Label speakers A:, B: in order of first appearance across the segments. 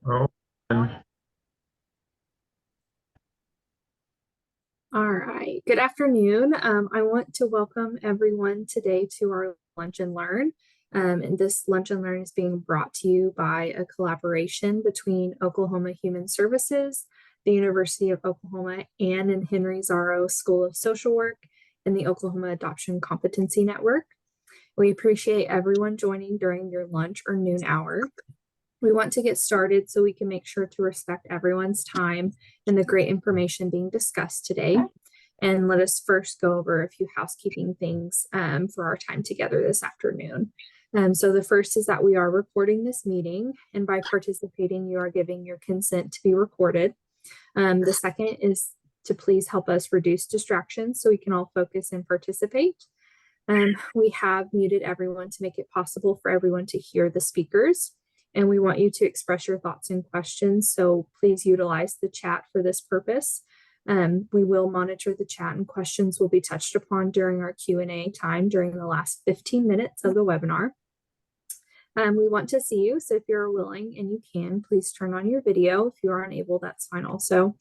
A: Oh,
B: All right. Good afternoon. I want to welcome everyone today to our Lunch and Learn. And this Lunch and Learn is being brought to you by a collaboration between Oklahoma Human Services, the University of Oklahoma, Ann and Henry Zaro School of Social Work, and the Oklahoma Adoption Competency Network. We appreciate everyone joining during your lunch or noon hour. We want to get started so we can make sure to respect everyone's time and the great information being discussed today. And let us first go over a few housekeeping things for our time together this afternoon. So the first is that we are recording this meeting, and by participating, you are giving your consent to be recorded. The second is to please help us reduce distractions so we can all focus and participate. We have muted everyone to make it possible for everyone to hear the speakers. And we want you to express your thoughts and questions. So please utilize the chat for this purpose. We will monitor the chat, and questions will be touched upon during our Q&A time during the last 15 minutes of the webinar. We want to see you. So if you're willing and you can, please turn on your video. If you are unable, that's fine also.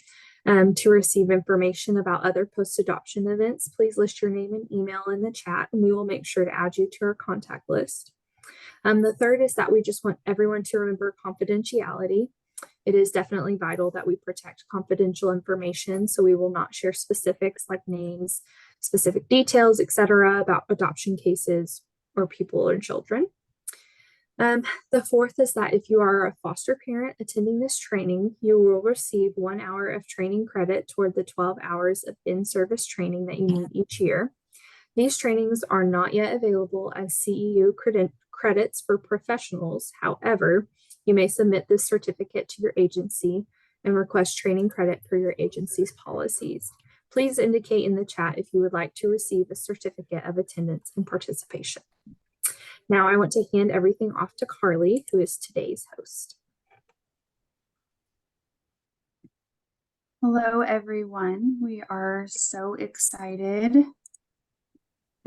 B: To receive information about other post-adoption events, please list your name and email in the chat, and we will make sure to add you to our contact list. The third is that we just want everyone to remember confidentiality. It is definitely vital that we protect confidential information, so we will not share specifics like names, specific details, etc. about adoption cases or people or children. The fourth is that if you are a foster parent attending this training, you will receive 1 hour of training credit toward the 12 hours of in-service training that you need each year. These trainings are not yet available as CEU credits for professionals. However, you may submit this certificate to your agency and request training credit for your agency's policies. Please indicate in the chat if you would like to receive a certificate of attendance and participation. Now I want to hand everything off to Carly, who is today's host.
C: Hello, everyone. We are so excited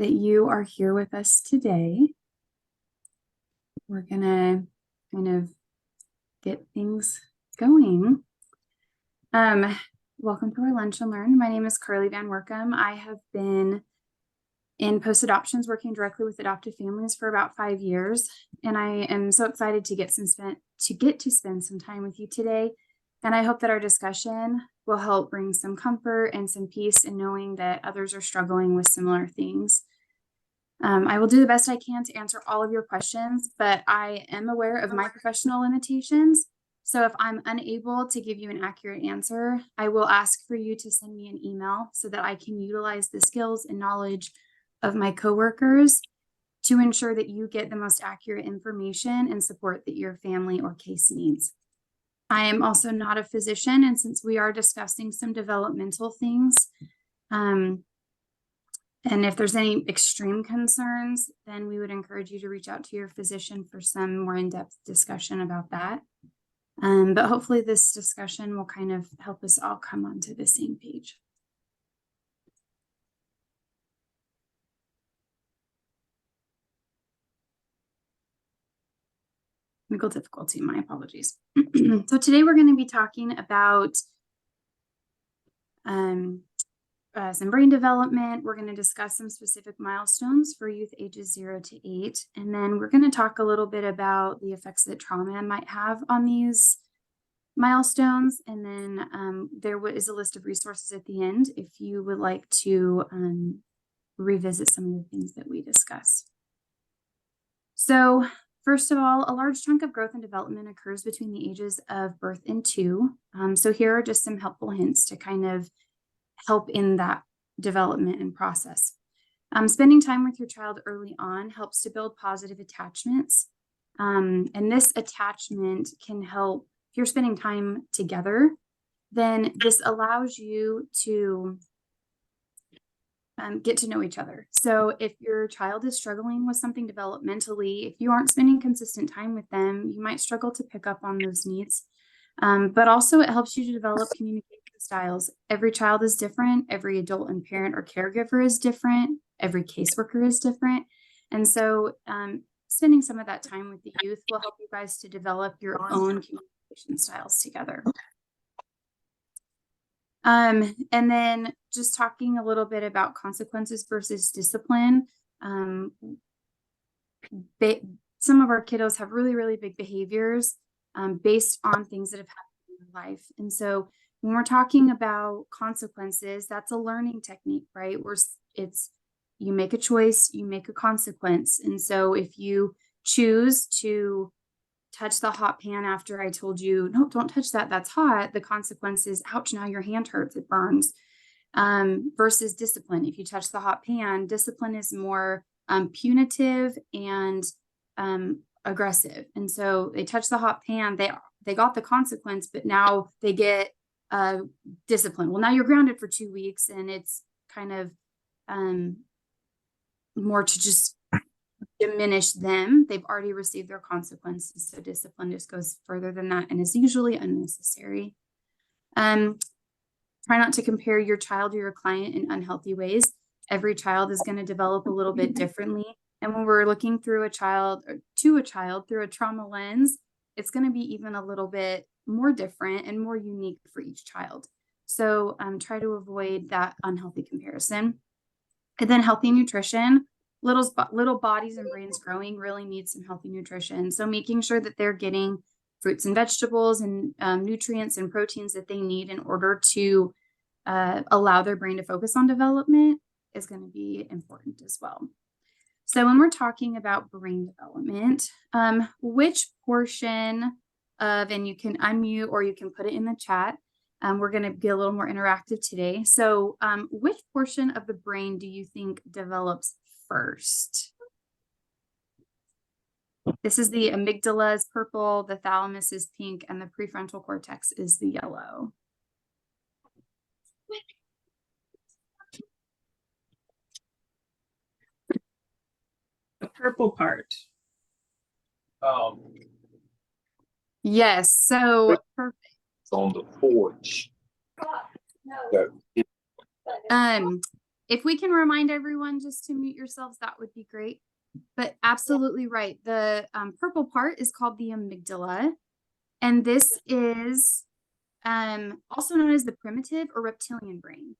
C: that you are here with us today. We're gonna kind of get things going. Welcome to our Lunch and Learn. My name is Carly Van Workum. I have been in post-adoptions working directly with adoptive families for about 5 years, and I am so excited to get to spend some time with you today. And I hope that our discussion will help bring some comfort and some peace in knowing that others are struggling with similar things. I will do the best I can to answer all of your questions, but I am aware of my professional limitations. So if I'm unable to give you an accurate answer, I will ask for you to send me an email so that I can utilize the skills and knowledge of my coworkers to ensure that you get the most accurate information and support that your family or case needs. I am also not a physician, and since we are discussing some developmental things, and if there's any extreme concerns, then we would encourage you to reach out to your physician for some more in-depth discussion about that. But hopefully this discussion will kind of help us all come onto the same page. Technical difficulty, my apologies. So today we're going to be talking about some brain development. We're going to discuss some specific milestones for youth ages 0 to 8. And then we're going to talk a little bit about the effects that trauma might have on these milestones. And then there is a list of resources at the end if you would like to revisit some of the things that we discussed. So first of all, a large chunk of growth and development occurs between the ages of birth and 2. So here are just some helpful hints to kind of help in that development and process. Spending time with your child early on helps to build positive attachments. And this attachment can help, if you're spending time together, then this allows you to get to know each other. So if your child is struggling with something developmentally, if you aren't spending consistent time with them, you might struggle to pick up on those needs. But also it helps you to develop communication styles. Every child is different. Every adult and parent or caregiver is different. Every caseworker is different. And so spending some of that time with the youth will help you guys to develop your own communication communication styles together. And then just talking a little bit about consequences versus discipline. Some of our kiddos have really, really big behaviors based on things that have happened in their life. And so when we're talking about consequences, that's a learning technique, right? You make a choice, you make a consequence. And so if you choose to touch the hot pan after I told you, no, don't touch that, that's hot, the consequence is, ouch, now your hand hurts, it burns. Versus discipline. If you touch the hot pan, discipline is more punitive and aggressive. And so they touch the hot pan, they got the consequence, but now they get discipline. Well, now you're grounded for 2 weeks, and it's kind of more to just diminish them. They've already received their consequences. So discipline just goes further than that and is usually unnecessary. Try not to compare your child or your client in unhealthy ways. Every child is going to develop a little bit differently. And when we're looking through a child through a trauma lens, it's going to be even a little bit more different and more unique for each child. So try to avoid that unhealthy comparison. And then healthy nutrition. Little bodies and brains growing really need some healthy nutrition. So making sure that they're getting fruits and vegetables and nutrients and proteins that they need in order to allow their brain to focus on development is going to be important as well. So when we're talking about brain development, which portion of, and you can unmute or you can put it in the chat, we're going to be a little more interactive today. So which portion of the brain do you think develops first? This is the amygdala is purple, the thalamus is pink, and the prefrontal cortex is the yellow.
A: The purple part.
C: Yes, so perfect.
D: It's on the porch.
C: If we can remind everyone just to mute yourselves, that would be great. But absolutely right. The purple part is called the amygdala. And this is also known as the primitive or reptilian brain.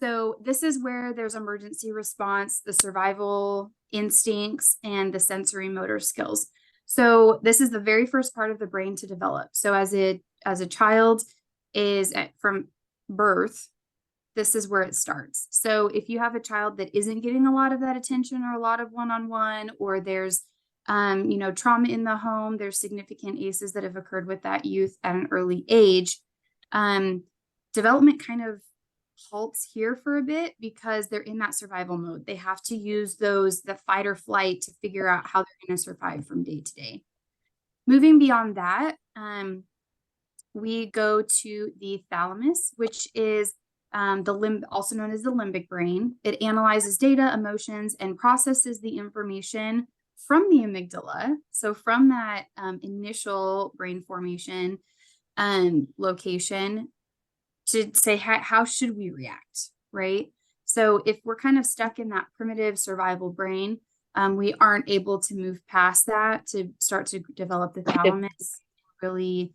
C: So this is where there's emergency response, the survival instincts, and the sensory motor skills. So this is the very first part of the brain to develop. So as a child is from birth, this is where it starts. So if you have a child that isn't getting a lot of that attention or a lot of one-on-one, or there's trauma in the home, there's significant ACEs that have occurred with that youth at an early age, development kind of halts here for a bit because they're in that survival mode. They have to use the fight or flight to figure out how they're going to survive from day to day. Moving beyond that, we go to the thalamus, which is also known as the limbic brain. It analyzes data, emotions, and processes the information from the amygdala. So from that initial brain formation location to say, how should we react, right? So if we're kind of stuck in that primitive survival brain, we aren't able to move past that to start to develop the thalamus, really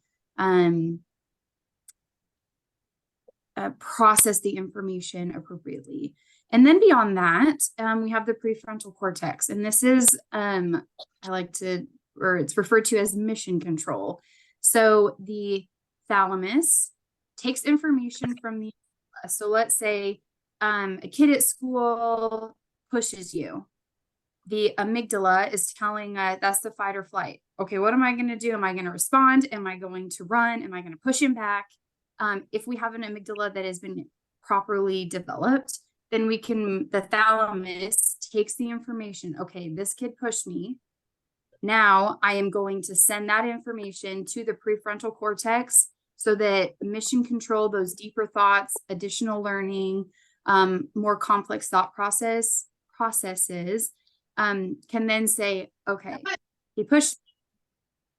C: process the information appropriately. And then beyond that, we have the prefrontal cortex. And this is, it's referred to as mission control. So the thalamus takes information from the, so let's say a kid at school pushes you. The amygdala is telling that's the fight or flight. Okay, what am I going to do? Am I going to respond? Am I going to run? Am I going to push him back? If we have an amygdala that has been properly developed, then the thalamus takes the information. Okay, this kid pushed me. Now I am going to send that information to the prefrontal cortex so that mission control, those deeper thoughts, additional learning, more complex thought processes can then say, okay, he pushed me.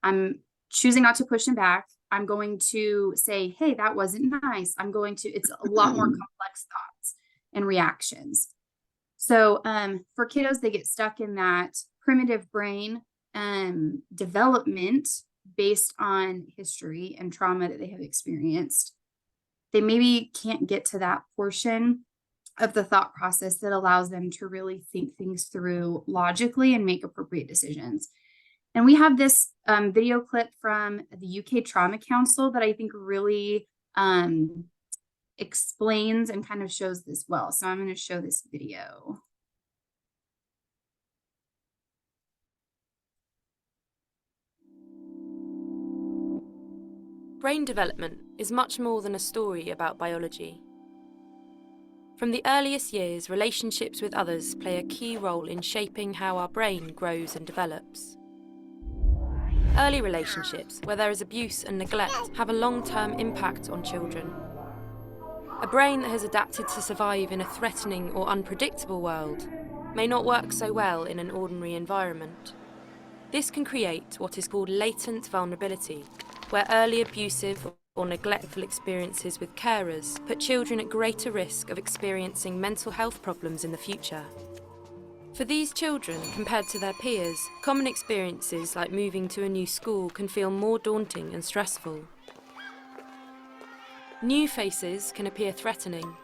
C: I'm choosing not to push him back. I'm going to say, hey, that wasn't nice. It's a lot more complex thoughts and reactions. So for kiddos, they get stuck in that primitive brain development based on history and trauma that they have experienced, they maybe can't get to that portion of the thought process that allows them to really think things through logically and make appropriate decisions. And we have this video clip from the UK Trauma Council that I think really explains and kind of shows this well. So I'm going to show this video.
E: Brain development is much more than a story about biology. From the earliest years, relationships with others play a key role in shaping how our brain grows and develops. Early relationships, where there is abuse and neglect, have a long-term impact on children. A brain that has adapted to survive in a threatening or unpredictable world may not work so well in an ordinary environment. This can create what is called latent vulnerability, where early abusive or neglectful experiences with carers put children at greater risk of experiencing mental health problems in the future. For these children, compared to their peers, common experiences like moving to a new school can feel more daunting and stressful. New faces can appear threatening,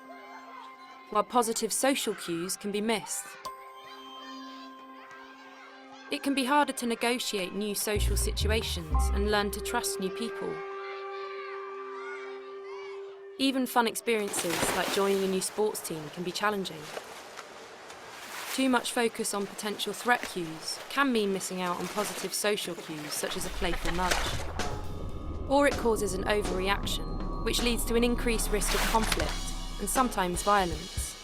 E: while positive social cues can be missed. It can be harder to negotiate new social situations and learn to trust new people. Even fun experiences like joining a new sports team can be challenging. Too much focus on potential threat cues can mean missing out on positive social cues such as a playful nudge. Or it causes an overreaction, which leads to an increased risk of conflict and sometimes violence.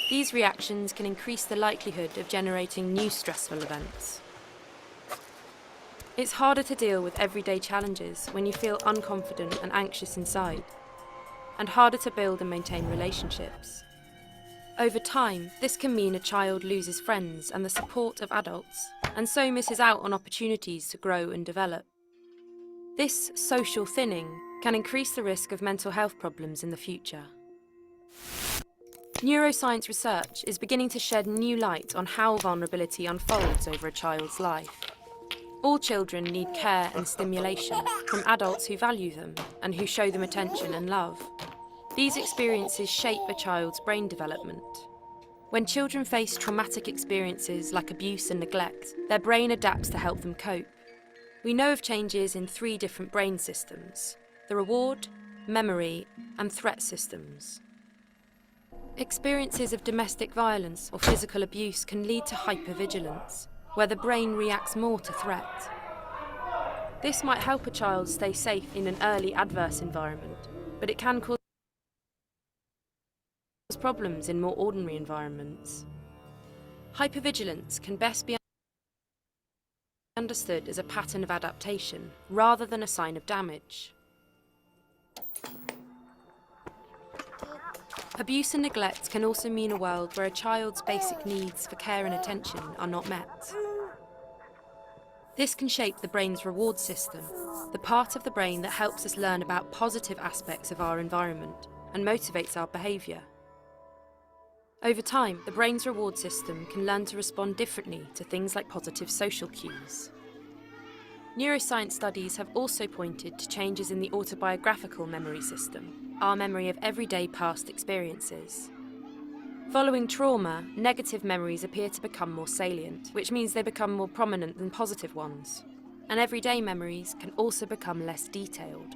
E: These reactions can increase the likelihood of generating new stressful events. It's harder to deal with everyday challenges when you feel unconfident and anxious inside, and harder to build and maintain relationships. Over time, this can mean a child loses friends and the support of adults, and so misses out on opportunities to grow and develop. This social thinning can increase the risk of mental health problems in the future. Neuroscience research is beginning to shed new light on how vulnerability unfolds over a child's life. All children need care and stimulation from adults who value them and who show them attention and love. These experiences shape a child's brain development. When children face traumatic experiences like abuse and neglect, their brain adapts to help them cope. We know of changes in 3 different brain systems: the reward, memory, and threat systems. Experiences of domestic violence or physical abuse can lead to hypervigilance, where the brain reacts more to threat. This might help a child stay safe in an early adverse environment, but it can cause problems in more ordinary environments. Hypervigilance can best be understood as a pattern of adaptation rather than a sign of damage. Abuse and neglect can also mean a world where a child's basic needs for care and attention are not met. This can shape the brain's reward system, the part of the brain that helps us learn about positive aspects of our environment and motivates our behaviour. Over time, the brain's reward system can learn to respond differently to things like positive social cues. Neuroscience studies have also pointed to changes in the autobiographical memory system, our memory of everyday past experiences. Following trauma, negative memories appear to become more salient, which means they become more prominent than positive ones. And everyday memories can also become less detailed.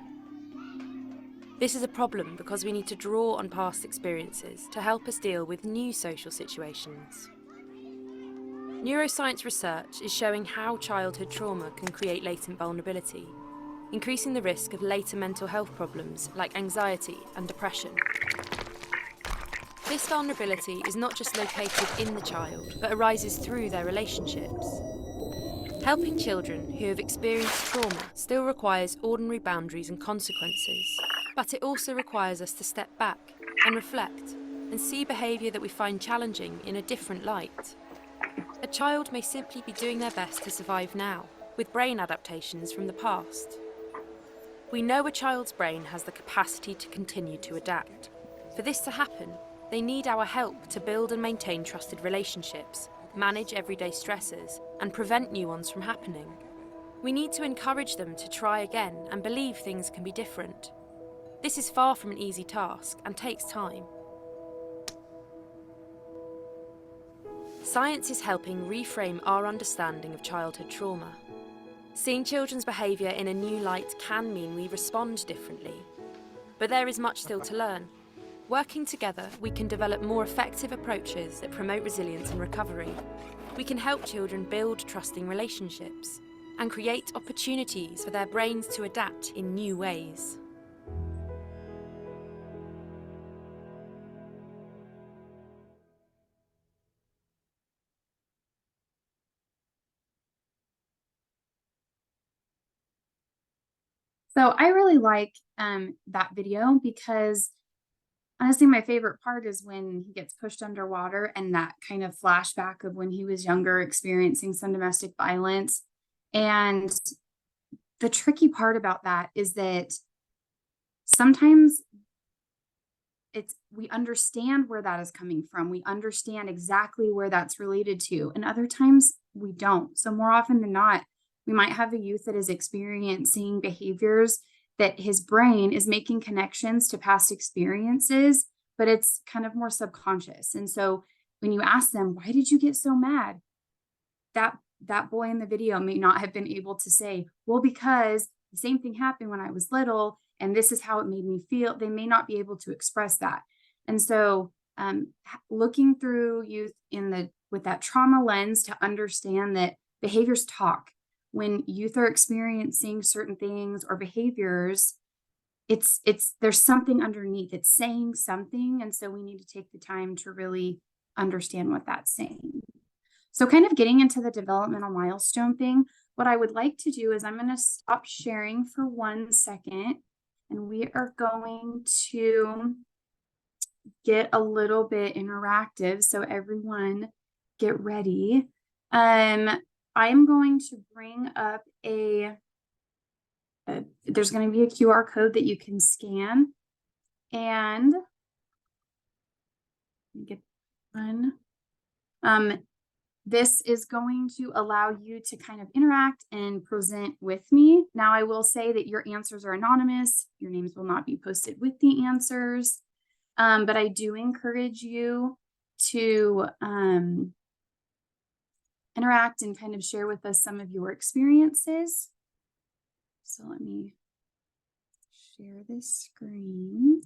E: This is a problem because we need to draw on past experiences to help us deal with new social situations. Neuroscience research is showing how childhood trauma can create latent vulnerability, increasing the risk of later mental health problems like anxiety and depression. This vulnerability is not just located in the child, but arises through their relationships. Helping children who have experienced trauma still requires ordinary boundaries and consequences, but it also requires us to step back and reflect and see behaviour that we find challenging in a different light. A child may simply be doing their best to survive now, with brain adaptations from the past. We know a child's brain has the capacity to continue to adapt. For this to happen, they need our help to build and maintain trusted relationships, manage everyday stressors, and prevent new ones from happening. We need to encourage them to try again and believe things can be different. This is far from an easy task and takes time. Science is helping reframe our understanding of childhood trauma. Seeing children's behaviour in a new light can mean we respond differently. But there is much still to learn. Working together, we can develop more effective approaches that promote resilience and recovery. We can help children build trusting relationships and create opportunities for their brains to adapt in new ways.
C: So I really like that video because honestly, my favorite part is when he gets pushed underwater and that kind of flashback of when he was younger, experiencing some domestic violence. And the tricky part about that is that sometimes we understand where that is coming from. We understand exactly where that's related to, and other times we don't. So more often than not, we might have a youth that is experiencing behaviors that his brain is making connections to past experiences, but it's kind of more subconscious. And so when you ask them, why did you get so mad? That boy in the video may not have been able to say, well, because the same thing happened when I was little, and this is how it made me feel. They may not be able to express that. And so looking through youth with that trauma lens to understand that behaviors talk. When youth are experiencing certain things or behaviors, there's something underneath. It's saying something. And so we need to take the time to really understand what that's saying. So kind of getting into the developmental milestone thing, what I would like to do is I'm going to stop sharing for 1 second, and we are going to get a little bit interactive. So everyone get ready. I am going to bring up there's going to be a QR code that you can scan, and get one. This is going to allow you to kind of interact and present with me. Now, I will say that your answers are anonymous. Your names will not be posted with the answers, but I do encourage you to interact and kind of share with us some of your experiences. So let me share this screen.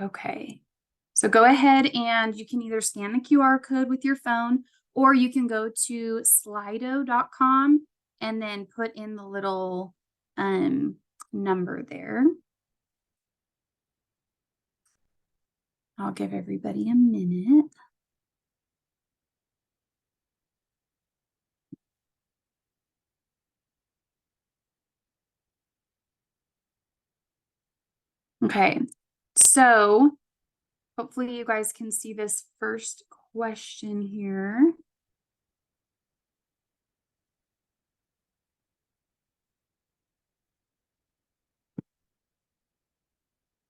C: Okay, so go ahead and you can either scan the QR code with your phone, or you can go to slido.com and then put in the little number there. I'll give everybody a minute. Okay, so hopefully you guys can see this first question here.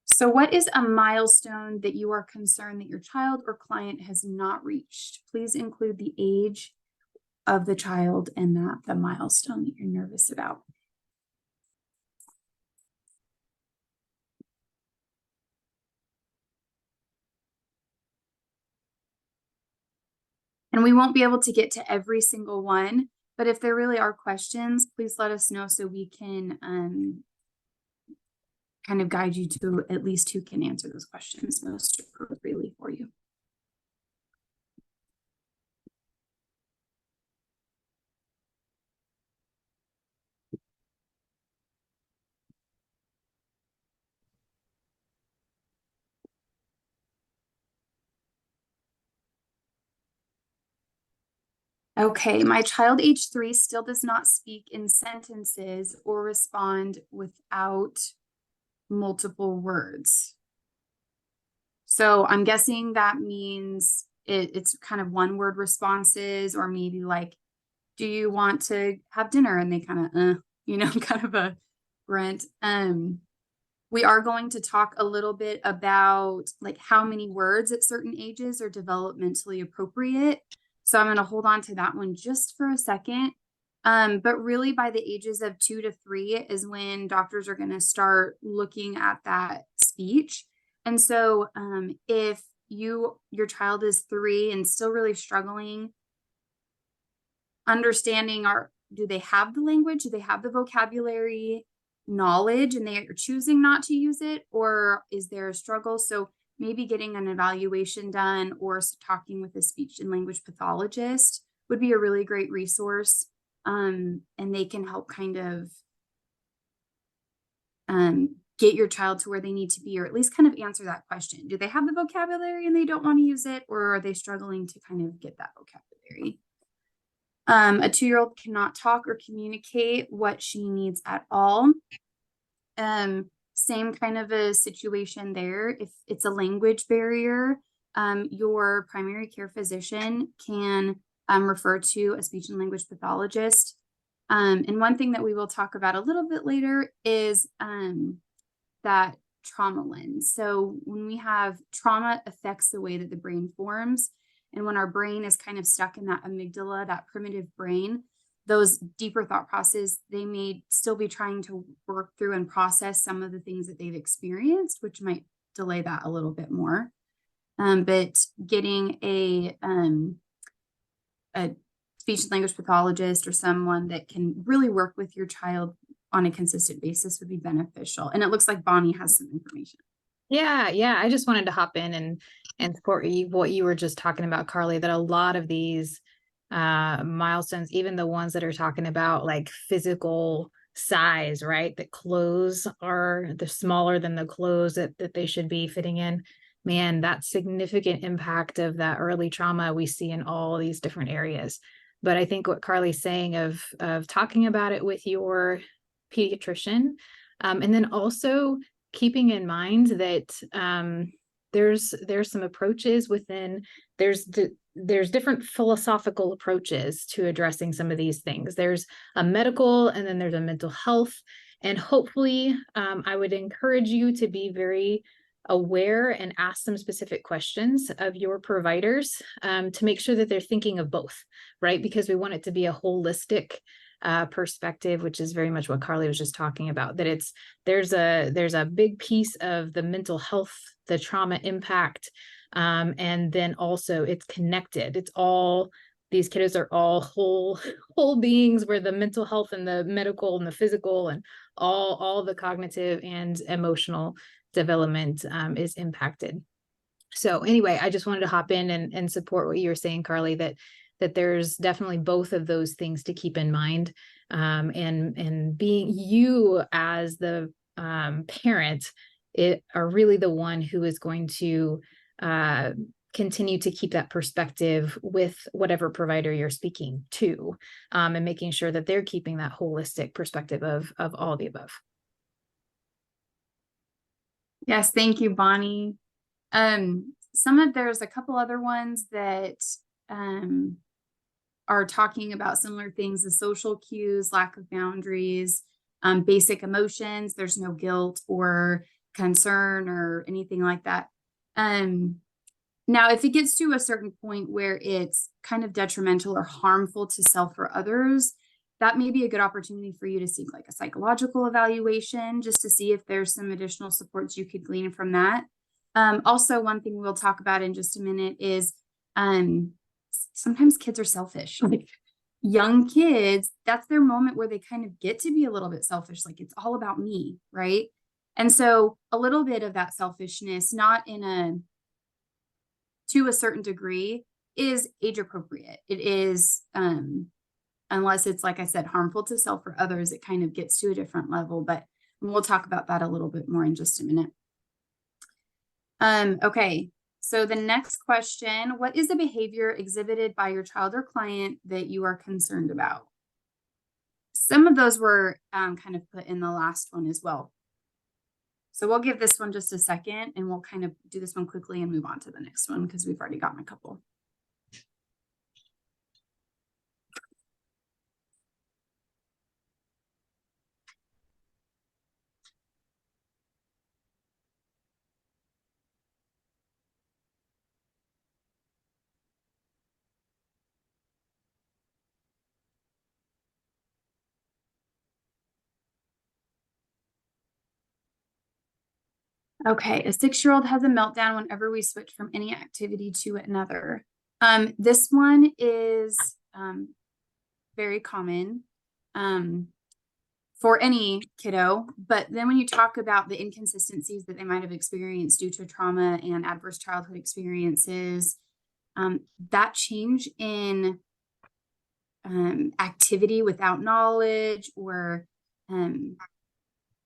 C: So what is a milestone that you are concerned that your child or client has not reached? Please include the age of the child and not the milestone that you're nervous about. And we won't be able to get to every single one, but if there really are questions, please let us know so we can kind of guide you to at least who can answer those questions most appropriately for you. Okay, my child age 3 still does not speak in sentences or respond without multiple words. So I'm guessing that means it's kind of one word responses, or maybe like, do you want to have dinner? And they kind of, kind of a grunt. We are going to talk a little bit about like how many words at certain ages are developmentally appropriate. So I'm going to hold on to that one just for a second. But really by the ages of 2 to 3 is when doctors are going to start looking at that speech. And so if your child is 3 and still really struggling understanding, do they have the language? Do they have the vocabulary knowledge and they are choosing not to use it? Or is there a struggle? So maybe getting an evaluation done or talking with a speech and language pathologist would be a really great resource. And they can help kind of get your child to where they need to be, or at least kind of answer that question. Do they have the vocabulary and they don't want to use it, or are they struggling to kind of get that vocabulary? A 2-year-old cannot talk or communicate what she needs at all. Same kind of a situation there. If it's a language barrier, your primary care physician can refer to a speech and language pathologist. And one thing that we will talk about a little bit later is that trauma lens. So when we have trauma affects the way that the brain forms. And when our brain is kind of stuck in that amygdala, that primitive brain, those deeper thought processes, they may still be trying to work through and process some of the things that they've experienced, which might delay that a little bit more. But getting a speech and language pathologist or someone that can really work with your child on a consistent basis would be beneficial. And it looks like Bonnie has some information.
F: Yeah. I just wanted to hop in and support what you were just talking about, Carly, that a lot of these milestones, even the ones that are talking about like physical size, right? That clothes are the smaller than the clothes that they should be fitting in. Man, that significant impact of that early trauma we see in all these different areas. But I think what Carly's saying of talking about it with your pediatrician, and then also keeping in mind that there's some approaches within, there's different philosophical approaches to addressing some of these things. There's a medical and then there's a mental health. And hopefully I would encourage you to be very aware and ask some specific questions of your providers to make sure that they're thinking of both, right? Because we want it to be a holistic perspective, which is very much what Carly was just talking about, that there's a big piece of the mental health, the trauma impact, and then also it's connected. It's all, these kiddos are all whole beings, where the mental health and the medical and the physical and all the cognitive and emotional development is impacted. So anyway, I just wanted to hop in and support what you were saying, Carly, that there's definitely both of those things to keep in mind. And being you as the parent are really the one who is going to continue to keep that perspective with whatever provider you're speaking to, and making sure that they're keeping that holistic perspective of all the above.
C: Yes, thank you, Bonnie. There's a couple other ones that are talking about similar things: the social cues, lack of boundaries, basic emotions. There's no guilt or concern or anything like that. Now, if it gets to a certain point where it's kind of detrimental or harmful to self or others, that may be a good opportunity for you to seek like a psychological evaluation, just to see if there's some additional supports you could glean from that. Also, one thing we'll talk about in just a minute is sometimes kids are selfish. Like young kids, that's their moment where they kind of get to be a little bit selfish. Like it's all about me, right? And so a little bit of that selfishness, not to a certain degree, is age appropriate. It is, unless it's, like I said, harmful to self or others, it kind of gets to a different level, but we'll talk about that a little bit more in just a minute. Okay, so the next question: what is the behavior exhibited by your child or client that you are concerned about? Some of those were kind of put in the last one as well. So we'll give this one just a second and we'll kind of do this one quickly and move on to the next one because we've already gotten a couple. Okay, a 6-year-old has a meltdown whenever we switch from any activity to another. This one is very common for any kiddo, but then when you talk about the inconsistencies that they might have experienced due to trauma and adverse childhood experiences, that change in activity without knowledge or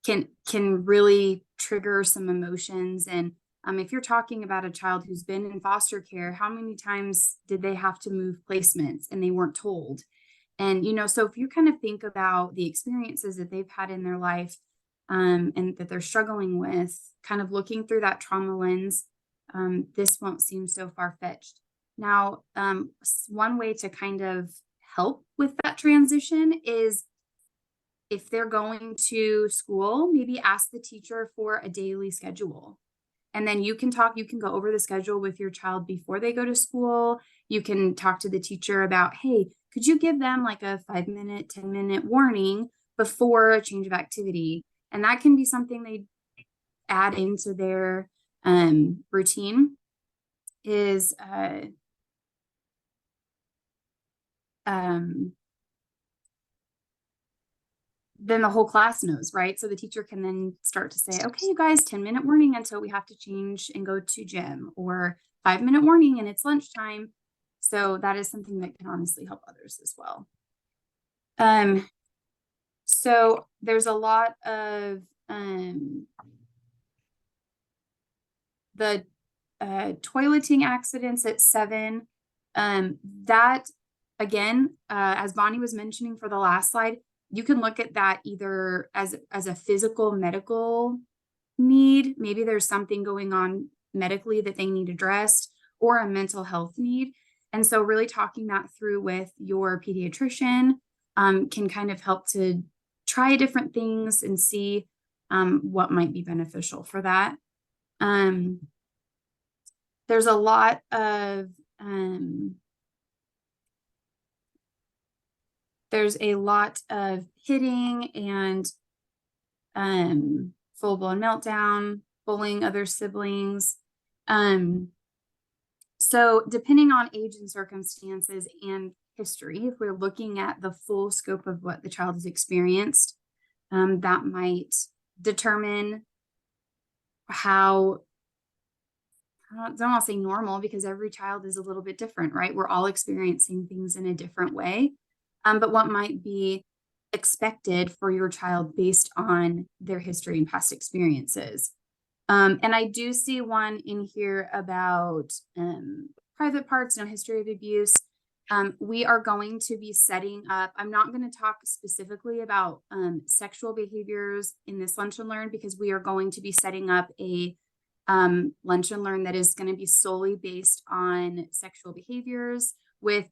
C: can really trigger some emotions. And if you're talking about a child who's been in foster care, how many times did they have to move placements and they weren't told? And, you know, so if you kind of think about the experiences that they've had in their life and that they're struggling with, kind of looking through that trauma lens, this won't seem so far-fetched. Now, one way to kind of help with that transition is if they're going to school, maybe ask the teacher for a daily schedule. And then you can go over the schedule with your child before they go to school. You can talk to the teacher about, hey, could you give them like a 5-minute, 10-minute warning before a change of activity? And that can be something they add into their routine is then the whole class knows, right? So the teacher can then start to say, okay, you guys, 10-minute warning until we have to change and go to gym, or 5-minute warning and it's lunchtime. So that is something that can honestly help others as well. So there's a lot of the toileting accidents at 7. That again, as Bonnie was mentioning for the last slide, you can look at that either as a physical medical need. Maybe there's something going on medically that they need addressed, or a mental health need. And so really talking that through with your pediatrician can kind of help to try different things and see what might be beneficial for that. There's a lot of hitting and full-blown meltdown, bullying other siblings. So depending on age and circumstances and history, if we're looking at the full scope of what the child has experienced, that might determine how, I don't want to say normal, because every child is a little bit different, right? We're all experiencing things in a different way. But what might be expected for your child based on their history and past experiences. And I do see one in here about private parts, no history of abuse. We are going to be setting up, I'm not going to talk specifically about sexual behaviors in this Lunch and Learn, because we are going to be setting up a Lunch and Learn that is going to be solely based on sexual behaviors with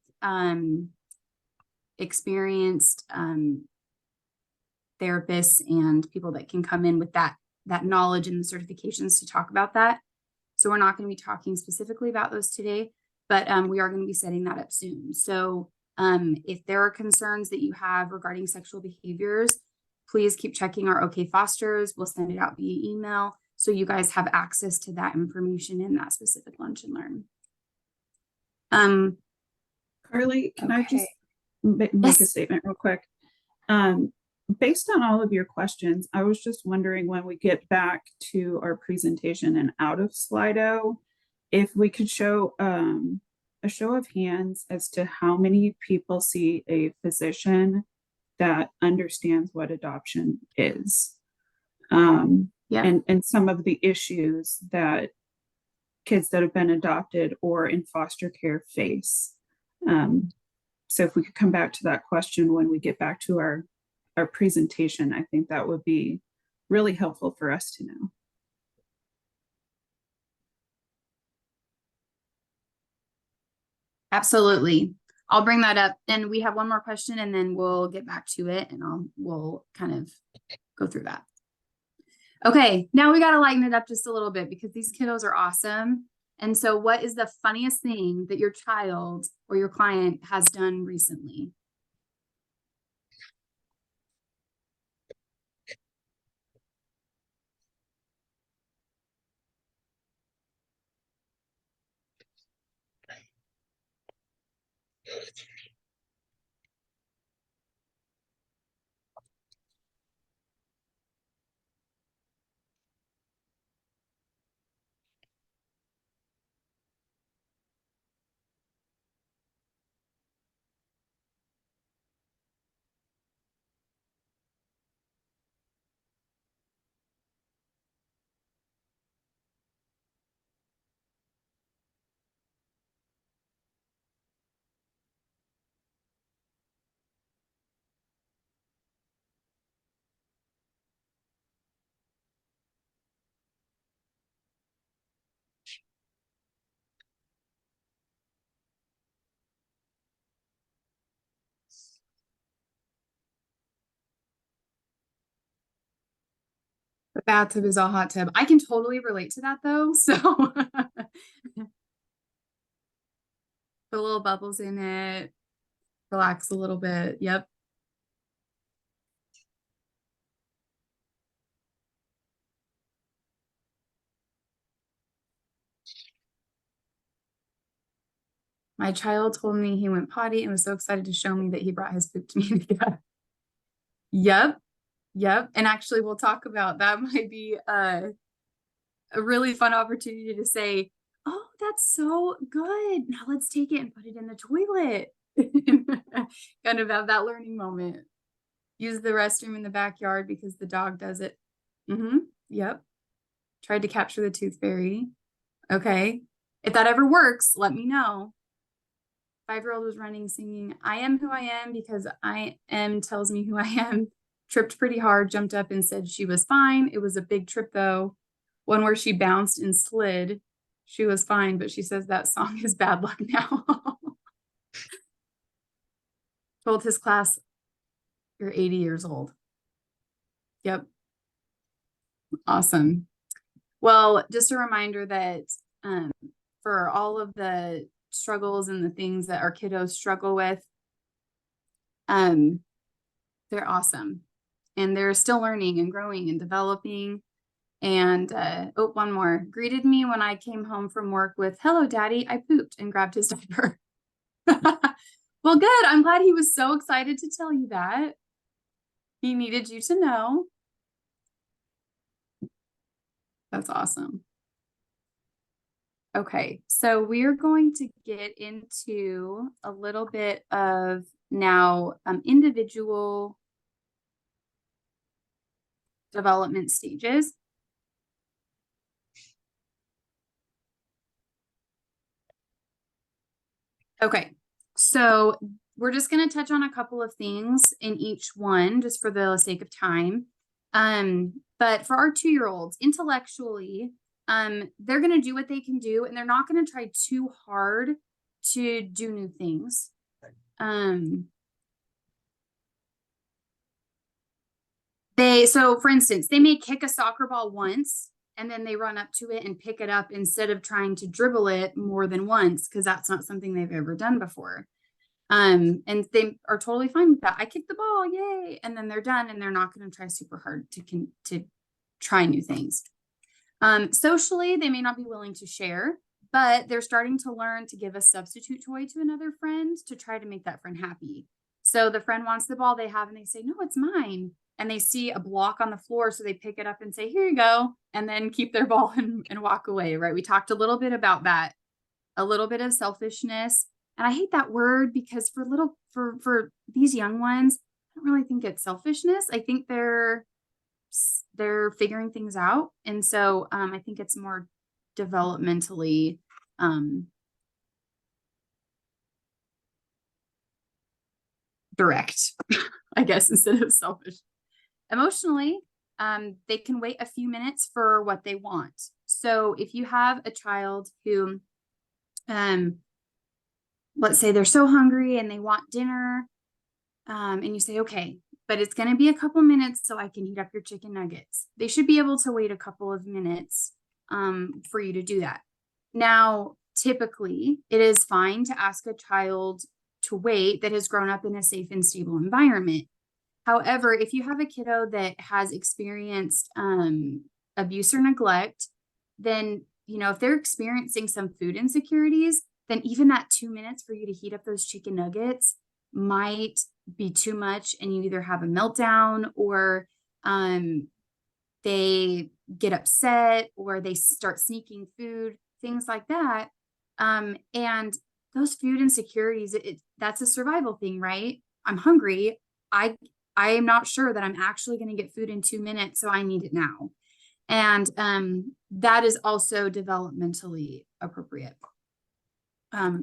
C: experienced therapists and people that can come in with that knowledge and the certifications to talk about that. So we're not going to be talking specifically about those today, but we are going to be setting that up soon. So if there are concerns that you have regarding sexual behaviors, please keep checking our OK Fosters. We'll send it out via email so you guys have access to that information in that specific Lunch and Learn.
A: Carly, can I just make
C: Yes.
A: a statement real quick? Based on all of your questions, I was just wondering, when we get back to our presentation and out of Slido, if we could show a show of hands as to how many people see a physician that understands what adoption is. And some of the issues that kids that have been adopted or in foster care face. So if we could come back to that question when we get back to our presentation, I think that would be really helpful for us to know.
C: Absolutely. I'll bring that up. And we have one more question and then we'll get back to it and we'll kind of go through that. Okay, now we got to lighten it up just a little bit because these kiddos are awesome. And so what is the funniest thing that your child or your client has done recently? The bathtub is a hot tub. I can totally relate to that though. So put little bubbles in it, relax a little bit. Yep. My child told me he went potty and was so excited to show me that he brought his poop to me. Yep. Yep. And actually we'll talk about that might be a really fun opportunity to say, oh, that's so good. Now let's take it and put it in the toilet. Kind of have that learning moment. Use the restroom in the backyard because the dog does it. Yep. Tried to capture the tooth fairy. Okay. If that ever works, let me know. 5-year-old was running singing, I am who I am because I am tells me who I am. Tripped pretty hard, jumped up and said she was fine. It was a big trip though. One where she bounced and slid. She was fine, but she says that song is bad luck now. Told his class, you're 80 years old. Yep. Awesome. Well, just a reminder that for all of the struggles and the things that our kiddos struggle with, they're awesome. And they're still learning and growing and developing. And oh, one more. Greeted me when I came home from work with, hello, daddy, I pooped, and grabbed his diaper. Well, good. I'm glad he was so excited to tell you that. He needed you to know. That's awesome. Okay, so we are going to get into a little bit of now individual development stages. Okay, so we're just going to touch on a couple of things in each one just for the sake of time. But for our 2-year-olds, intellectually, they're going to do what they can do, and they're not going to try too hard to do new things. So for instance, they may kick a soccer ball once and then they run up to it and pick it up instead of trying to dribble it more than once, because that's not something they've ever done before. And they are totally fine with that. I kicked the ball, yay. And then they're done and they're not going to try super hard to try new things. Socially, they may not be willing to share, but they're starting to learn to give a substitute toy to another friend to try to make that friend happy. So the friend wants the ball they have and they say, no, it's mine. And they see a block on the floor, so they pick it up and say, here you go, and then keep their ball and walk away, right? We talked a little bit about that, a little bit of selfishness. And I hate that word because for these young ones, I don't really think it's selfishness. I think they're figuring things out. And so I think it's more developmentally direct, I guess, instead of selfish. Emotionally, they can wait a few minutes for what they want. So if you have a child who, let's say they're so hungry and they want dinner, and you say, okay, but it's going to be a couple minutes so I can heat up your chicken nuggets. They should be able to wait a couple of minutes for you to do that. Now, typically, it is fine to ask a child to wait that has grown up in a safe and stable environment. However, if you have a kiddo that has experienced abuse or neglect, then, if they're experiencing some food insecurities, then even that 2 minutes for you to heat up those chicken nuggets might be too much, and you either have a meltdown, or they get upset, or they start sneaking food, things like that. And those food insecurities, that's a survival thing, right? I'm hungry. I am not sure that I'm actually going to get food in 2 minutes, so I need it now. And that is also developmentally appropriate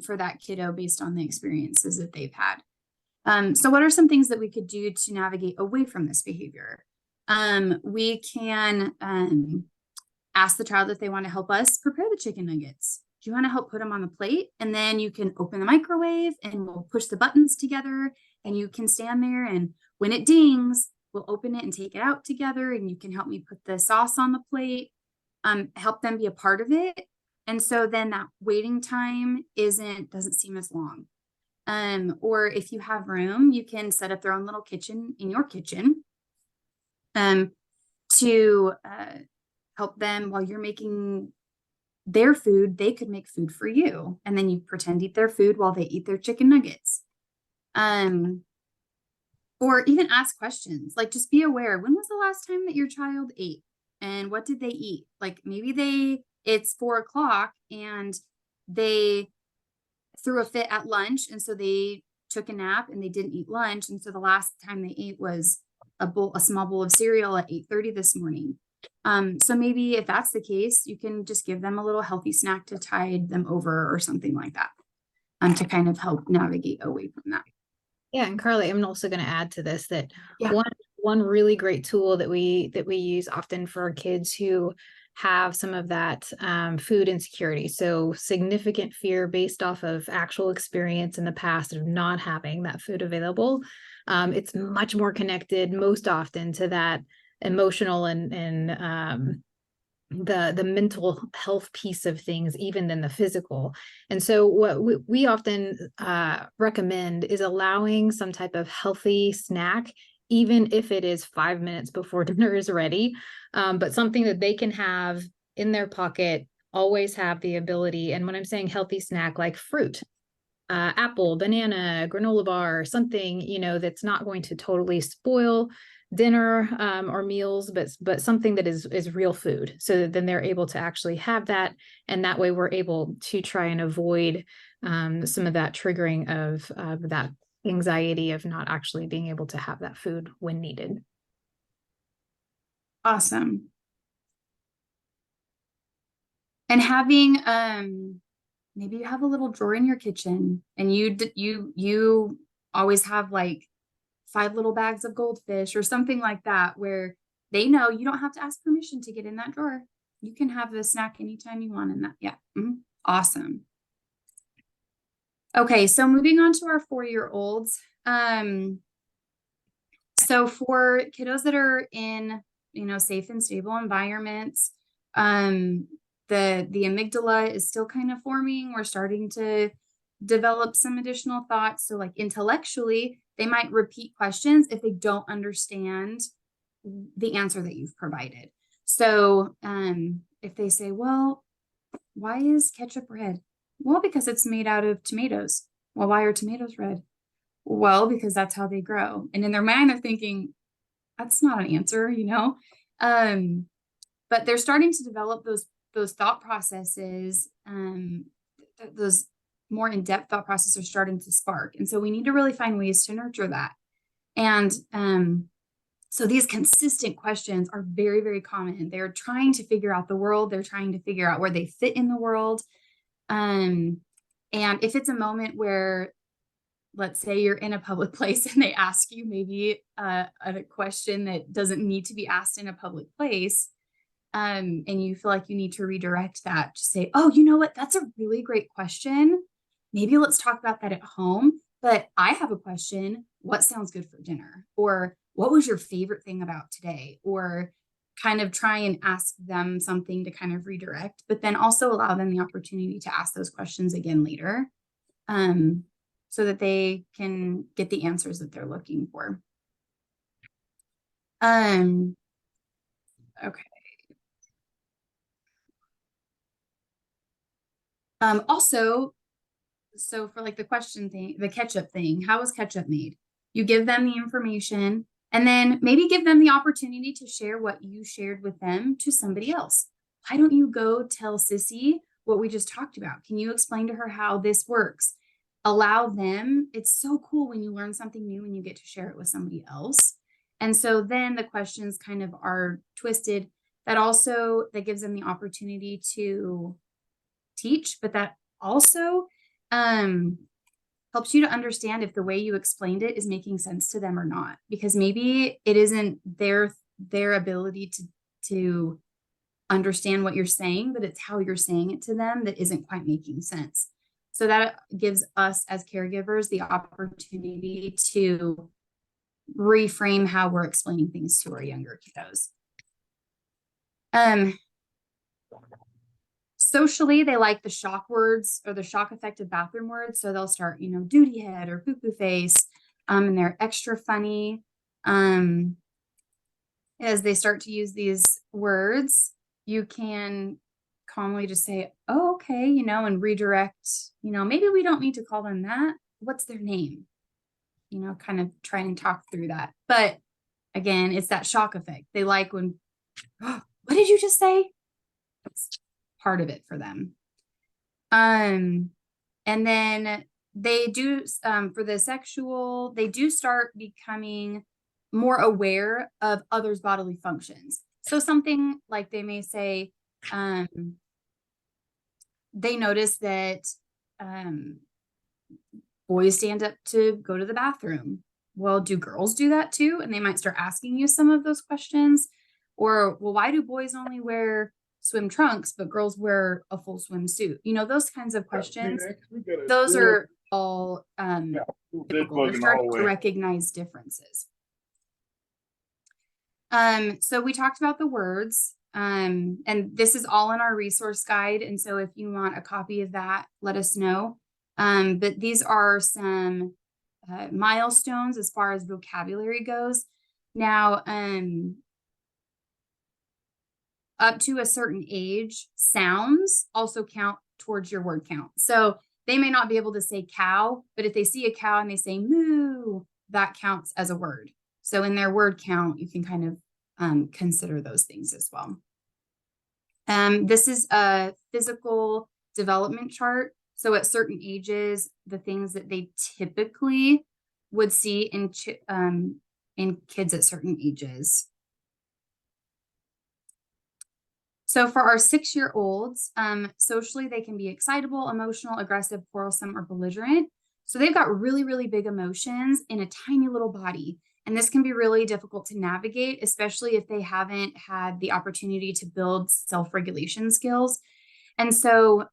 C: for that kiddo based on the experiences that they've had. So what are some things that we could do to navigate away from this behavior? We can ask the child if they want to help us prepare the chicken nuggets. Do you want to help put them on the plate? And then you can open the microwave and we'll push the buttons together, and you can stand there, and when it dings, we'll open it and take it out together, and you can help me put the sauce on the plate, help them be a part of it. And so then that waiting time doesn't seem as long. Or if you have room, you can set up their own little kitchen in your kitchen to help them while you're making their food. They could make food for you, and then you pretend to eat their food while they eat their chicken nuggets. Or even ask questions, like just be aware, when was the last time that your child ate, and what did they eat? Like maybe it's 4 o'clock and they threw a fit at lunch, and so they took a nap and they didn't eat lunch, and so the last time they ate was a small bowl of cereal at 8:30 this morning. So maybe if that's the case, you can just give them a little healthy snack to tide them over or something like that, to kind of help navigate away from that.
F: Yeah, and Carly, I'm also going to add to this that
C: Yeah.
F: one really great tool that we use often for kids who have some of that food insecurity, so significant fear based off of actual experience in the past of not having that food available. It's much more connected most often to that emotional and the mental health piece of things even than the physical. And so what we often recommend is allowing some type of healthy snack, even if it is 5 minutes before dinner is ready, but something that they can have in their pocket, always have the ability. And when I'm saying healthy snack, like fruit, apple, banana, granola bar, something, that's not going to totally spoil dinner or meals, but something that is real food, so that then they're able to actually have that. And that way we're able to try and avoid some of that triggering of that anxiety of not actually being able to have that food when needed.
C: Awesome. And having maybe you have a little drawer in your kitchen, and you always have like 5 little bags of goldfish or something like that, where they know you don't have to ask permission to get in that drawer. You can have the snack anytime you want in that. Yeah. Awesome. Okay. So moving on to our 4-year-olds. So for kiddos that are in, safe and stable environments, the amygdala is still kind of forming. We're starting to develop some additional thoughts. So like intellectually, they might repeat questions if they don't understand the answer that you've provided. So if they say, well, why is ketchup red? Well, because it's made out of tomatoes. Well, why are tomatoes red? Well, because that's how they grow. And in their mind, they're thinking, that's not an answer, but they're starting to develop those thought processes. Those more in-depth thought processes are starting to spark. And so we need to really find ways to nurture that. And so these consistent questions are very, very common. They're trying to figure out the world. They're trying to figure out where they fit in the world. And if it's a moment where, let's say you're in a public place and they ask you maybe a question that doesn't need to be asked in a public place, and you feel like you need to redirect that, just say, oh, you know what? That's a really great question. Maybe let's talk about that at home. But I have a question. What sounds good for dinner? Or what was your favorite thing about today? Or kind of try and ask them something to kind of redirect, but then also allow them the opportunity to ask those questions again later, so that they can get the answers that they're looking for. Okay. Also, so for like the question thing, the ketchup thing, how was ketchup made? You give them the information and then maybe give them the opportunity to share what you shared with them to somebody else. Why don't you go tell Sissy what we just talked about? Can you explain to her how this works? Allow them. It's so cool when you learn something new and you get to share it with somebody else. And so then the questions kind of are twisted. That gives them the opportunity to teach, but that also helps you to understand if the way you explained it is making sense to them or not, because maybe it isn't their ability to understand what you're saying, but it's how you're saying it to them that isn't quite making sense. So that gives us as caregivers the opportunity to reframe how we're explaining things to our younger kiddos. Socially, they like the shock words or the shock affected bathroom words. So they'll start, duty head or poo-poo face, and they're extra funny. As they start to use these words, you can calmly just say, oh, okay, and redirect, maybe we don't need to call them that. What's their name? Kind of try and talk through that. But again, it's that shock effect. They like when, oh, what did you just say? It's part of it for them. And then they do, for the sexual, they do start becoming more aware of others' bodily functions. So something like they may say, they notice that boys stand up to go to the bathroom. Well, do girls do that too? And they might start asking you some of those questions. Or, well, why do boys only wear swim trunks, but girls wear a full swimsuit? Those kinds of questions. Those are all typical. They're starting to recognize differences. So we talked about the words, and this is all in our resource guide. And so if you want a copy of that, let us know. But these are some milestones as far as vocabulary goes. Now, up to a certain age, sounds also count towards your word count. So they may not be able to say cow, but if they see a cow and they say moo, that counts as a word. So in their word count, you can kind of consider those things as well. This is a physical development chart. So at certain ages, the things that they typically would see in kids at certain ages. So for our 6-year-olds, socially, they can be excitable, emotional, aggressive, quarrelsome, or belligerent. So they've got really, really big emotions in a tiny little body. And this can be really difficult to navigate, especially if they haven't had the opportunity to build self-regulation skills. And so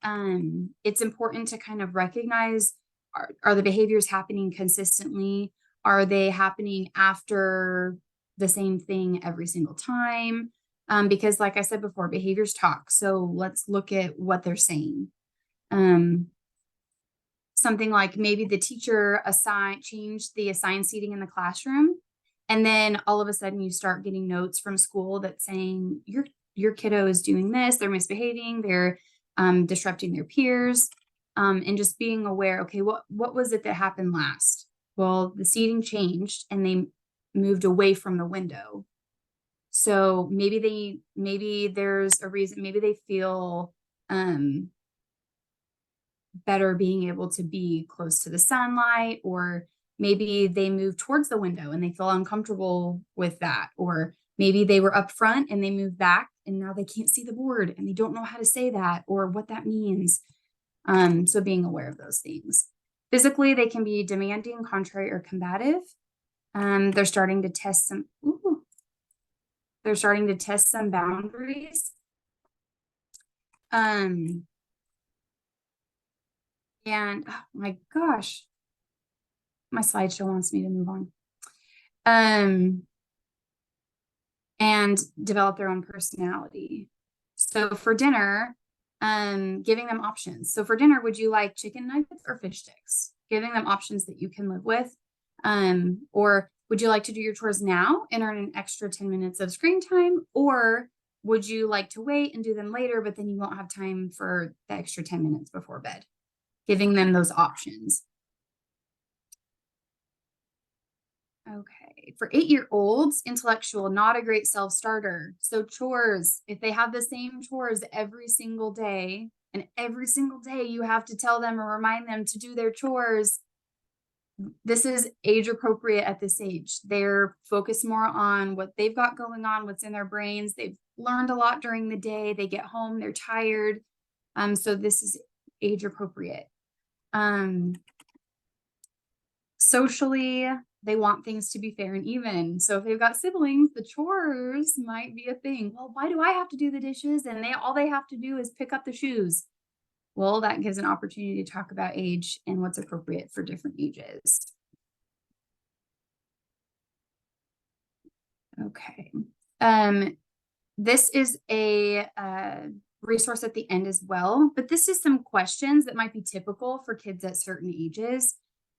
C: it's important to kind of recognize, are the behaviors happening consistently? Are they happening after the same thing every single time? Because like I said before, behaviors talk. So let's look at what they're saying. Something like maybe the teacher changed the assigned seating in the classroom. And then all of a sudden you start getting notes from school that's saying your kiddo is doing this, they're misbehaving, they're disrupting their peers, and just being aware, okay, what was it that happened last? Well, the seating changed and they moved away from the window. So maybe there's a reason, maybe they feel better being able to be close to the sunlight, or maybe they move towards the window and they feel uncomfortable with that, or maybe they were up front and they moved back and now they can't see the board and they don't know how to say that or what that means. So being aware of those things. Physically, they can be demanding, contrary, or combative. They're starting to test some, they're starting to test some boundaries. And oh my gosh, my slideshow wants me to move on. And develop their own personality. So for dinner, giving them options. So for dinner, would you like chicken nuggets or fish sticks? Giving them options that you can live with. Or would you like to do your chores now and earn an extra 10 minutes of screen time? Or would you like to wait and do them later, but then you won't have time for the extra 10 minutes before bed? giving them those options. Okay, for 8-year-olds, intellectual, not a great self-starter. So chores, if they have the same chores every single day, and every single day you have to tell them or remind them to do their chores, this is age appropriate at this age. They're focused more on what they've got going on, what's in their brains. They've learned a lot during the day. They get home, they're tired. So this is age appropriate. Socially, they want things to be fair and even. So if they've got siblings, the chores might be a thing. Well, why do I have to do the dishes? And all they have to do is pick up the shoes. Well, that gives an opportunity to talk about age and what's appropriate for different ages. Okay. This is a resource at the end as well, but this is some questions that might be typical for kids at certain ages.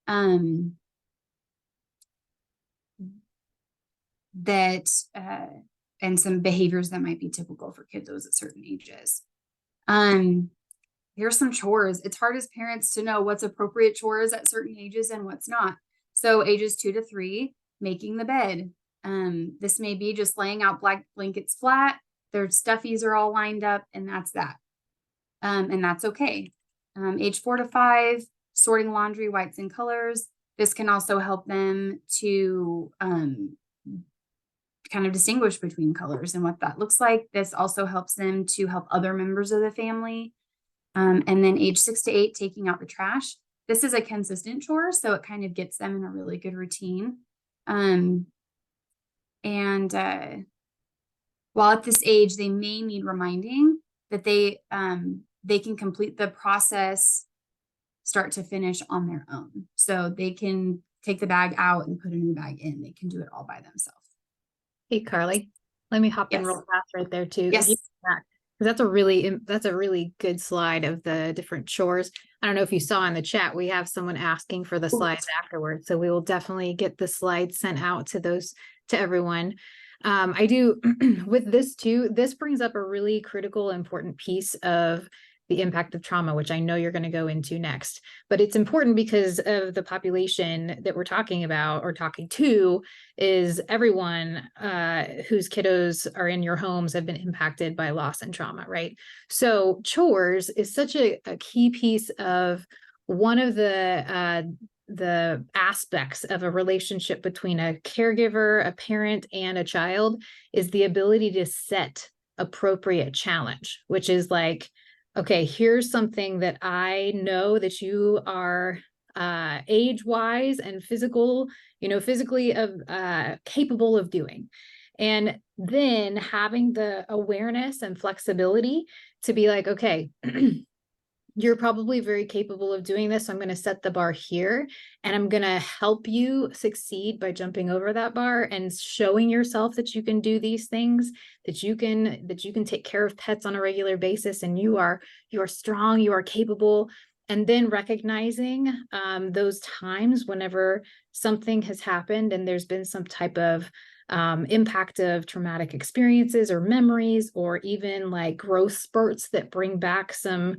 C: And some behaviors that might be typical for kiddos at certain ages. Here's some chores. It's hard as parents to know what's appropriate chores at certain ages and what's not. So ages 2 to 3, making the bed. This may be just laying out black blankets flat. Their stuffies are all lined up, and that's that. And that's okay. Age 4 to 5, sorting laundry, whites and colors. This can also help them to kind of distinguish between colors and what that looks like. This also helps them to help other members of the family. And then age 6 to 8, taking out the trash. This is a consistent chore, so it kind of gets them in a really good routine. While at this age, they may need reminding that they can complete the process start to finish on their own. So they can take the bag out and put a new bag in. They can do it all by themselves.
F: Hey, Carly, let me hop in
C: Yes.
F: real fast right there too.
C: Yes.
F: That's a really good slide of the different chores. I don't know if you saw in the chat, we have someone asking for the slides afterwards. So we will definitely get the slides sent out to everyone. I do with this too, this brings up a really critical, important piece of the impact of trauma, which I know you're going to go into next, but it's important because of the population that we're talking about or talking to is everyone whose kiddos are in your homes have been impacted by loss and trauma, right? So chores is such a key piece of one of the aspects of a relationship between a caregiver, a parent, and a child is the ability to set appropriate challenge, which is like, okay, here's something that I know that you are age-wise and physically capable of doing. And then having the awareness and flexibility to be like, okay, you're probably very capable of doing this. So I'm going to set the bar here and I'm going to help you succeed by jumping over that bar and showing yourself that you can do these things, that you can take care of pets on a regular basis. And you are strong, you are capable. And then recognizing those times whenever something has happened and there's been some type of impact of traumatic experiences or memories, or even like growth spurts that bring back some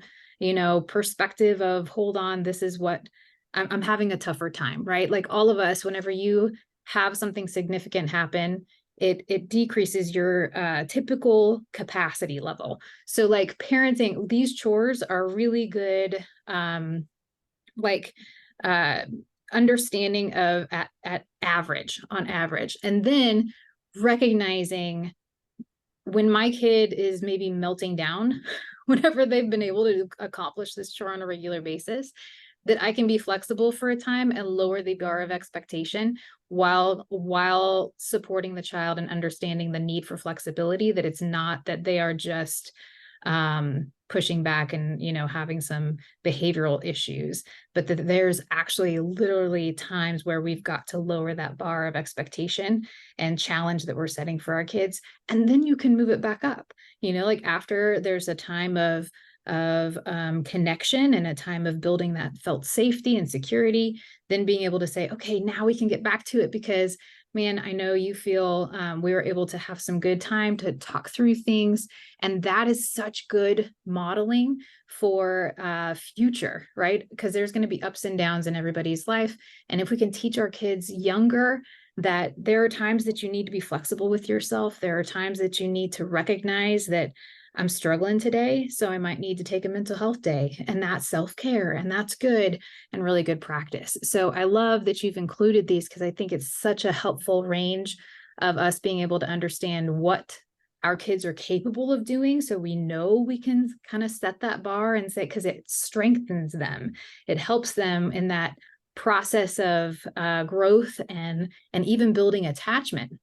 F: perspective of, hold on, this is what I'm having a tougher time, right? Like all of us, whenever you have something significant happen, it decreases your typical capacity level. So like parenting, these chores are really good, understanding of at average, on average. And then recognizing when my kid is maybe melting down, whenever they've been able to accomplish this chore on a regular basis, that I can be flexible for a time and lower the bar of expectation while supporting the child and understanding the need for flexibility, that it's not that they are just pushing back and, having some behavioral issues, but that there's actually literally times where we've got to lower that bar of expectation and challenge that we're setting for our kids. And then you can move it back up, like after there's a time of connection and a time of building that felt safety and security, then being able to say, okay, now we can get back to it because man, I know you feel we were able to have some good time to talk through things. And that is such good modeling for future, right? Because there's going to be ups and downs in everybody's life. And if we can teach our kids younger that there are times that you need to be flexible with yourself, there are times that you need to recognize that I'm struggling today, so I might need to take a mental health day, and that's self-care, and that's good and really good practice. So I love that you've included these because I think it's such a helpful range of us being able to understand what our kids are capable of doing. So we know we can kind of set that bar and say, because it strengthens them. It helps them in that process of growth and even building attachment,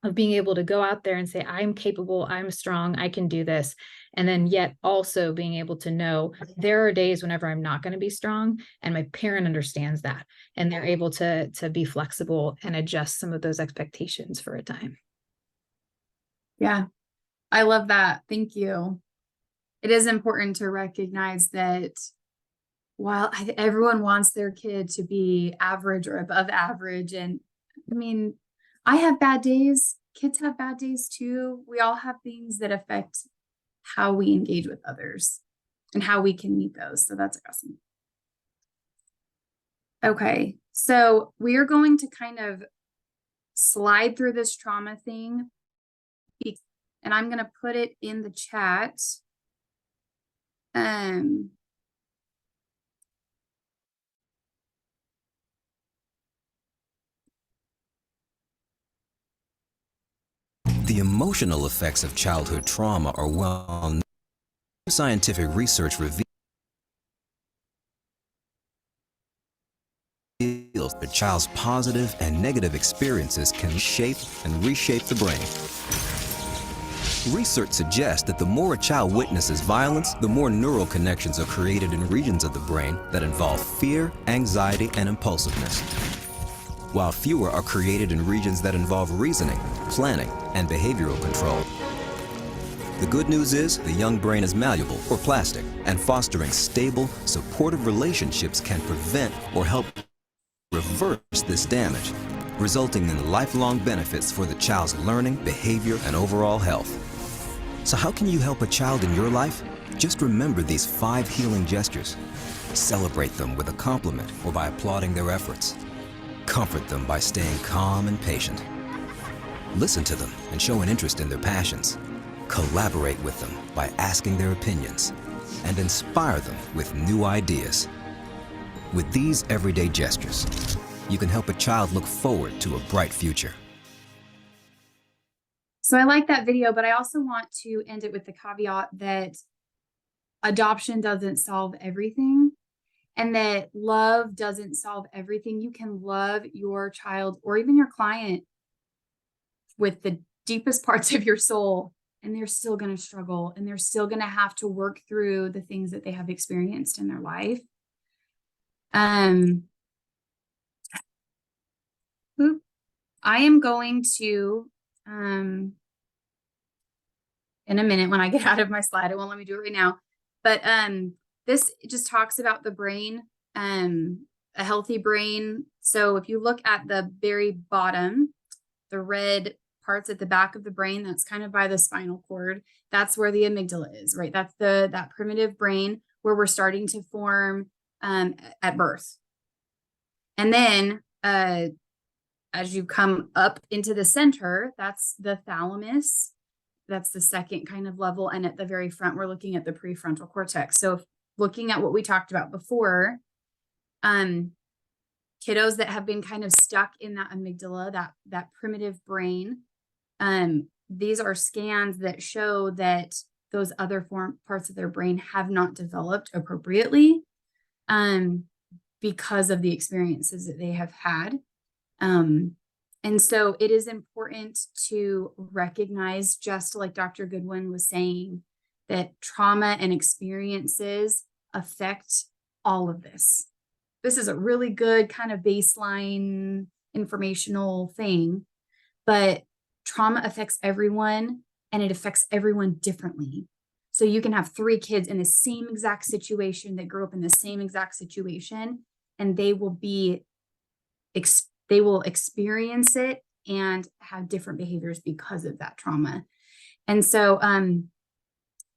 F: of being able to go out there and say, I'm capable, I'm strong, I can do this. And then yet also being able to know there are days whenever I'm not going to be strong, and my parent understands that, and they're able to be flexible and adjust some of those expectations for a time.
C: Yeah, I love that. Thank you. It is important to recognize that while everyone wants their kid to be average or above average, and I mean, I have bad days. Kids have bad days too. We all have things that affect how we engage with others and how we can meet those. So that's awesome. Okay, so we are going to kind of slide through this trauma thing, and I'm going to put it in the chat.
G: The emotional effects of childhood trauma are well known. Scientific research reveals that a child's positive and negative experiences can shape and reshape the brain. Research suggests that the more a child witnesses violence, the more neural connections are created in regions of the brain that involve fear, anxiety, and impulsiveness, while fewer are created in regions that involve reasoning, planning, and behavioral control. The good news is the young brain is malleable or plastic, and fostering stable, supportive relationships can prevent or help reverse this damage, resulting in lifelong benefits for the child's learning, behavior, and overall health. So how can you help a child in your life? Just remember these 5 healing gestures. Celebrate them with a compliment or by applauding their efforts. Comfort them by staying calm and patient. Listen to them and show an interest in their passions. Collaborate with them by asking their opinions. And inspire them with new ideas. With these everyday gestures, you can help a child look forward to a bright future.
C: So I like that video, but I also want to end it with the caveat that adoption doesn't solve everything, and that love doesn't solve everything. You can love your child or even your client with the deepest parts of your soul, and they're still going to struggle, and they're still going to have to work through the things that they have experienced in their life. I am going to, in a minute when I get out of my slide, it won't let me do it right now. But this just talks about the brain, a healthy brain. So if you look at the very bottom, the red parts at the back of the brain, that's kind of by the spinal cord. That's where the amygdala is, right? That's that primitive brain where we're starting to form at birth. And then as you come up into the center, that's the thalamus. That's the second kind of level. And at the very front, we're looking at the prefrontal cortex. So looking at what we talked about before, kiddos that have been kind of stuck in that amygdala, that primitive brain, these are scans that show that those other parts of their brain have not developed appropriately because of the experiences that they have had. And so it is important to recognize, just like Dr. Goodwin was saying, that trauma and experiences affect all of this. This is a really good kind of baseline informational thing, but trauma affects everyone, and it affects everyone differently. So you can have 3 kids in the same exact situation that grew up in the same exact situation, and they will experience it and have different behaviors because of that trauma. And so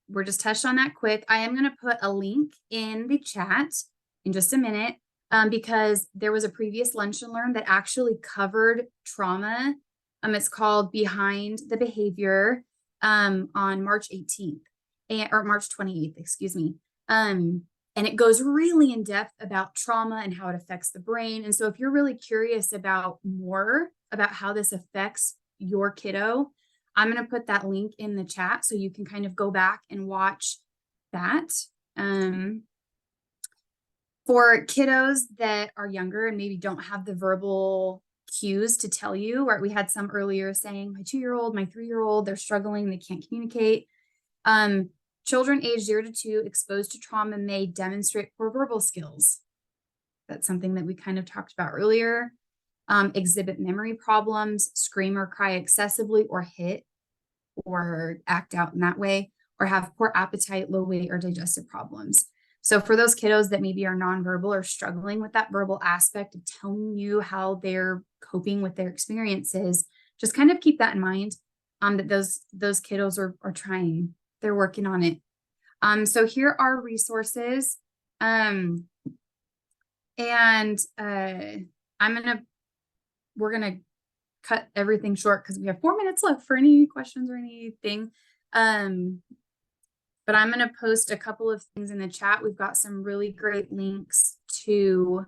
C: we're just touched on that quick. I am going to put a link in the chat in just a minute because there was a previous Lunch and Learn that actually covered trauma. It's called Behind the Behavior on March 18th or March 28th, excuse me. And it goes really in depth about trauma and how it affects the brain. And so if you're really curious about more about how this affects your kiddo, I'm going to put that link in the chat so you can kind of go back and watch that. For kiddos that are younger and maybe don't have the verbal cues to tell you, right? We had some earlier saying my 2-year-old, my 3-year-old, they're struggling, they can't communicate. Children age 0 to 2 exposed to trauma may demonstrate poor verbal skills. That's something that we kind of talked about earlier. Exhibit memory problems, scream or cry excessively, or hit or act out in that way, or have poor appetite, low weight, or digestive problems. So for those kiddos that maybe are nonverbal or struggling with that verbal aspect of telling you how they're coping with their experiences, just kind of keep that in mind, that those kiddos are trying, they're working on it. So here are resources. We're gonna cut everything short because we have 4 minutes left for any questions or anything. But I'm gonna post a couple of things in the chat. We've got some really great links to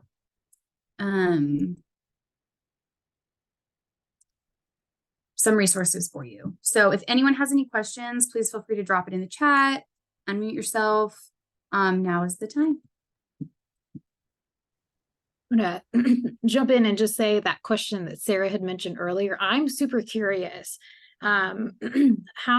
C: some resources for you. So if anyone has any questions, please feel free to drop it in the chat, unmute yourself. Now is the time.
F: I'm gonna jump in and just say that question that Sarah had mentioned earlier. I'm super curious. How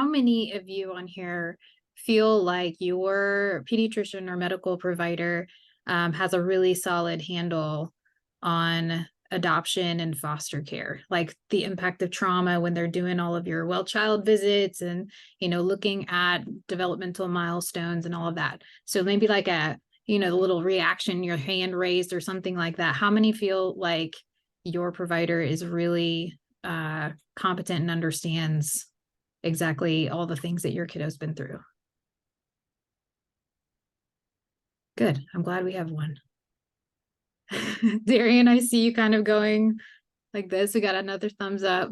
F: many of you on here feel like your pediatrician or medical provider has a really solid handle on adoption and foster care, like the impact of trauma when they're doing all of your well child visits and, looking at developmental milestones and all of that? So maybe like the little reaction, your hand raised or something like that. How many feel like your provider is really competent and understands exactly all the things that your kiddo's been through? Good. I'm glad we have one. Darian, I see you kind of going like this. We got another thumbs up.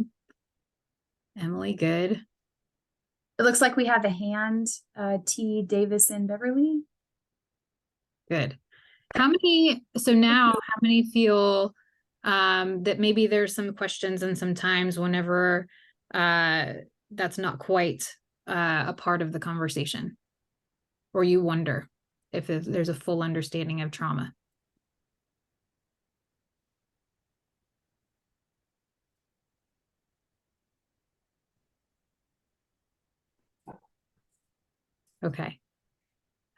F: Emily, good.
C: It looks like we have a hand, T. Davis and Beverly.
F: Good. How many feel that maybe there's some questions and sometimes whenever that's not quite a part of the conversation, or you wonder if there's a full understanding of trauma? Okay.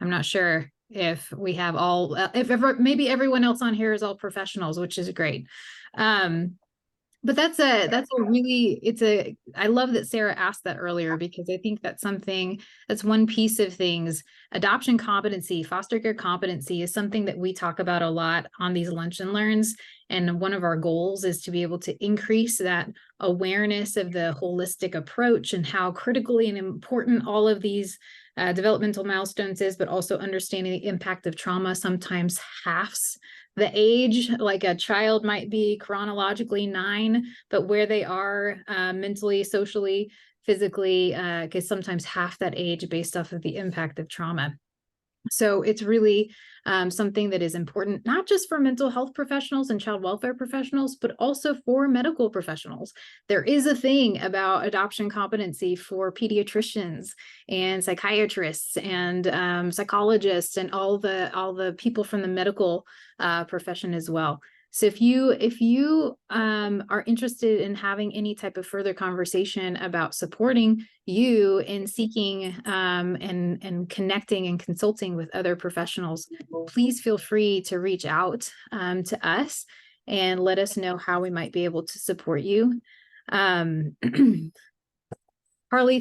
F: I'm not sure if we have all, maybe everyone else on here is all professionals, which is great. But I love that Sarah asked that earlier, because I think that's one piece of things. Adoption competency, foster care competency is something that we talk about a lot on these lunch and learns. And one of our goals is to be able to increase that awareness of the holistic approach and how critically and important all of these developmental milestones is, but also understanding the impact of trauma sometimes halves the age. Like a child might be chronologically 9, but where they are mentally, socially, physically, is sometimes half that age based off of the impact of trauma. So it's really something that is important, not just for mental health professionals and child welfare professionals, but also for medical professionals. There is a thing about adoption competency for pediatricians and psychiatrists and psychologists and all the people from the medical profession as well. So if you are interested in having any type of further conversation about supporting you in seeking and connecting and consulting with other professionals, please feel free to reach out to us and let us know how we might be able to support you. Carly,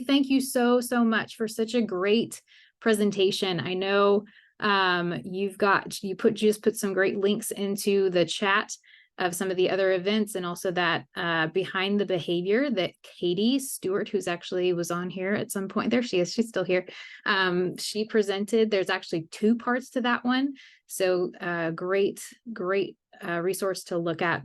F: thank you so much for such a great presentation. I know you just put some great links into the chat. of some of the other events, and also that behind the behavior that Katie Stewart, who's actually was on here at some point, there she is, she's still here. She presented. There's actually 2 parts to that one. So great resource to look at.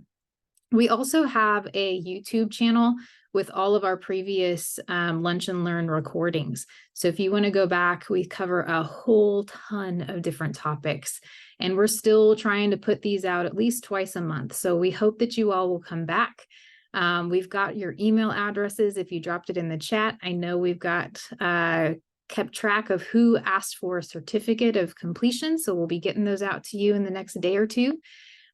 F: We also have a YouTube channel with all of our previous Lunch and Learn recordings. So if you want to go back, we cover a whole ton of different topics, and we're still trying to put these out at least twice a month. So we hope that you all will come back. We've got your email addresses if you dropped it in the chat. I know we've got kept track of who asked for a certificate of completion, so we'll be getting those out to you in the next day or two.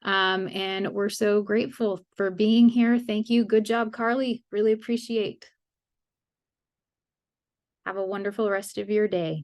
F: And we're so grateful for being here. Thank you. Good job, Carly. Really appreciate. Have a wonderful rest of your day.